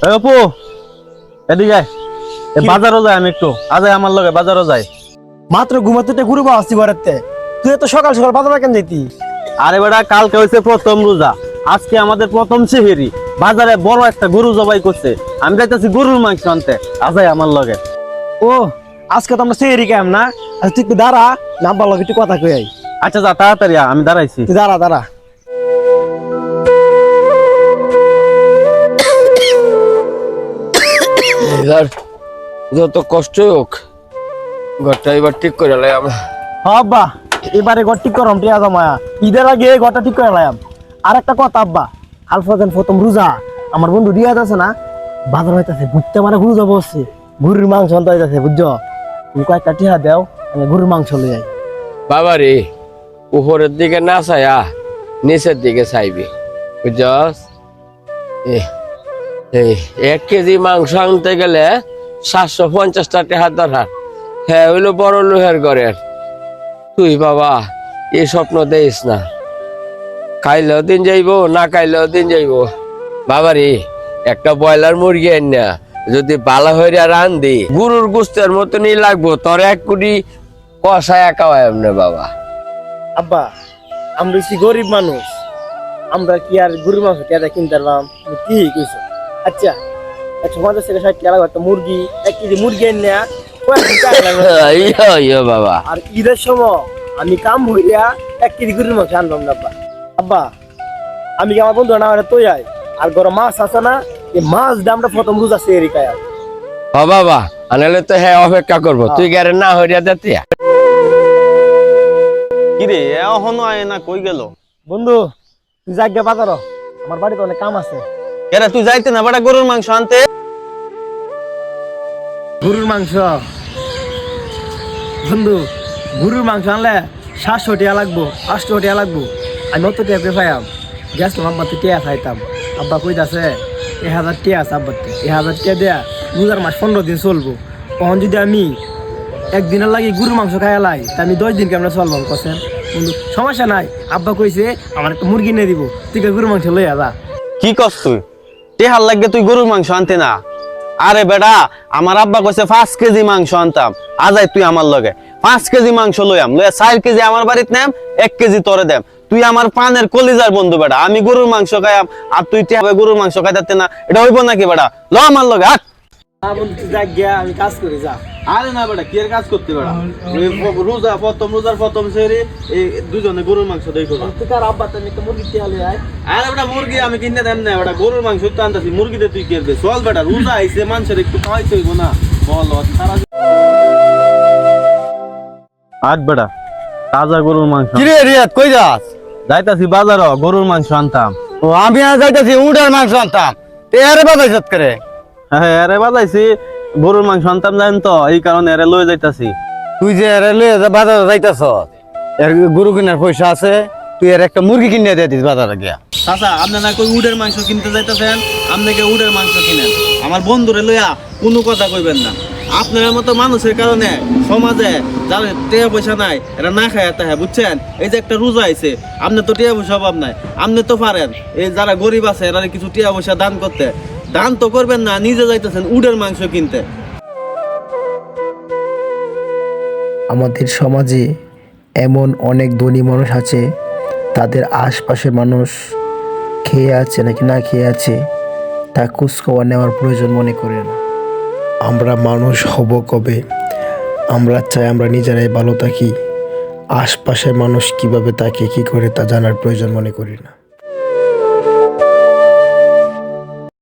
এই অপু, এদিকে আয়। বাজারও যাই আমি একটু, আজ আমার লগে বাজারও যাই। মাত্র ঘুমাতে ঘুরবো আসছি ঘরেতে, তুই তো সকাল সকাল বাজারে কেন যাইতি? আরে বেটা, কালকে হয়েছে প্রথম রোজা, আজকে আমাদের প্রথম সেহেরি। বাজারে বড় একটা গরু জবাই করছে, আমি যাইতেছি গরুর মাংস আনতে। আজাই আমার লগে। ও, আজকে তো আমরা সেরি কেম না? আচ্ছা তুই একটু দাঁড়া, নাম্বার লগে একটু কথা কই আই। আচ্ছা যা, তাড়াতাড়ি আয়, আমি দাঁড়াইছি। তুই দাঁড়া দাঁড়া। যত কষ্ট হোক ঘরটা এবার ঠিক করে লাই আমরা। হ্যাঁ আব্বা, এবারে ঘর ঠিক করম, টিয়া জমায়া ঈদের আগে ঘরটা ঠিক করে লাইম। আর একটা কথা আব্বা, আলফাজান প্রথম রোজা, আমার বন্ধু রিয়াদ আছে না, বাজার হইতাছে, বুঝতে মানে গরু যাবো হচ্ছে, গরুর মাংস আনতে হইতাছে, বুঝছো? তুমি কয়েকটা টিয়া দেও, আমি গরুর মাংস লই যাই। বাবা রে, উপরের দিকে না চাইয়া নিচের দিকে চাইবি, বুঝছস? এই 1 কেজি মাংস আনতে গেলে 750 টাকা দরকার। হ্যাঁ, হইলো বড় লোহের ঘরের। তুই বাবা এই স্বপ্ন দেইস না, খাইলেও দিন যাইবো, না খাইলেও দিন যাইবো। বাবা রে, একটা ব্রয়লার মুরগি আন না, যদি বালা হইয়া রান্ধি গরুর গোস্তের মতনই লাগবো। তোর 1 কোটি কষায় একাওয়াই এমনি বাবা। আব্বা, আমরা হচ্ছি গরিব মানুষ, আমরা কি আর গরুর মাংস টিয়া কিনতে পারলাম? তুমি কি কইছো? আচ্ছা 150 থেকে 60 টাকা একটা মুরগি, 1 কেজি মুরগি আন না, ইয়া বাবা, আর ঈদের সময় আমি কাম হইয়া 1 কেজি গরুর মাংস আনলাম না আব্বা। আব্বা, আমি কি আমার বন্ধু না মানে তুই আয়, আর গরম মাছ আছে না, এই মাছ দিয়ে আমরা প্রথম রোজা সেরি খাই। ও বাবা, আনালে তো হ্যাঁ অপেক্ষা করবো, তুই গেরে না হইয়া যাতে। কিরে এখনো আয় না, কই গেল? বন্ধু তুই যাগ্যা বাজার, আমার বাড়িতে অনেক কাম আছে। এরা তুই যাইতে না বেটা গরুর মাংস আনতে? গরুর মাংস বন্ধু, গরুর মাংস আনলে 700 টাকা লাগবো, 800 টাকা লাগবো। আমি অত টাকা পাইয়াম, গেছিলাম আব্বা টিয়া খাইতাম। আব্বা কইতাছে 1000 টাকা আছে আব্বার, 1000 টাকা দেয়া রোজার মাস 15 দিন চলবো। তখন যদি আমি একদিনের লাগে গরুর মাংস খাইয়ালাই, তা আমি 10 দিন কেমন চলবো কছেন? বন্ধু সমস্যা নাই, আব্বা কইছে আমার একটা মুরগি নিয়ে দিব, তুই গরুর মাংস লইয়া যা। কি কস তুই? টেহার লাগবে তুই গরুর মাংস আনতে না? আরে বেটা, আমার আব্বা কইছে 5 কেজি মাংস আনতাম, আজাই তুই আমার লগে 5 কেজি মাংস লইয়াম, লইয়া 4 কেজি আমার বাড়িতে নেম, 1 কেজি তোরে দেম। তুই আমার পানের কলিজার বন্ধু বেটা, আমি গরুর মাংস খাইয়াম আর তুই টেহাবে গরুর মাংস খাইতে না? এটা হইব নাকি বেটা? ল আমার লগে হাট। বন্ধু তুই যাগ্যা, আমি কাজ করি যা। আরে না বেটা, কি এর কাজ করতে বেটা? রোজা প্রথম, রোজার প্রথম সেরি এই দুজনে গরুর মাংস দেই করবা। তুই কার আব্বা তুমি একটা মুরগি টিয়া লই আয়। আরে বেটা, মুরগি আমি কিনে দেন না বেটা, গরুর মাংস তো আনতাছি, মুরগি দে তুই কি করবে? চল বেটা, রোজা আইছে, মানুষের একটু খাওয়াইতে হইব না? বল সারা আট বেটা, তাজা গরুর মাংস। কিরে রিয়াদ, কই যাস? যাইতাছি বাজার, গরুর মাংস আনতাম। ও, আমি আর যাইতাছি উডার মাংস আনতাম। তে আরে বাজাইছত করে? হ্যাঁ এরে বাজাইছি, গরুর মাংস আনতাম জানেন তো, এই কারণে এরে লয়ে যাইতাছি। তুই যে আরে লয়ে বাজারে যাইতাছ, এর গরু কিনার পয়সা আছে, তুই এর একটা মুরগি কিনে দিয়ে দিস বাজারে গিয়া। চাচা, আপনি না কই উডের মাংস কিনতে যাইতাছেন, আপনি কে উডের মাংস কিনেন, আমার বন্ধুরে লইয়া কোনো কথা কইবেন না। আপনার মতো মানুষের কারণে সমাজে যারা টাকা পয়সা নাই এরা না খায় তাহে, বুঝছেন? এই যে একটা রোজা আইছে, আপনি তো টাকা পয়সা অভাব নাই, আপনি তো পারেন এই যারা গরিব আছে এরা কিছু টাকা পয়সা দান করতে। দান তো করবেন না, নিজে যাইতেছেন উডের মাংস কিনতে। আমাদের সমাজে এমন অনেক ধনী মানুষ আছে, তাদের আশপাশের মানুষ খেয়ে আছে নাকি না খেয়ে আছে তা খোঁজখবর নেওয়ার প্রয়োজন মনে করে না। আমরা মানুষ হব কবে? আমরা চাই আমরা নিজেরাই ভালো থাকি, আশপাশের মানুষ কিভাবে থাকে কি করে তা জানার প্রয়োজন মনে করি না।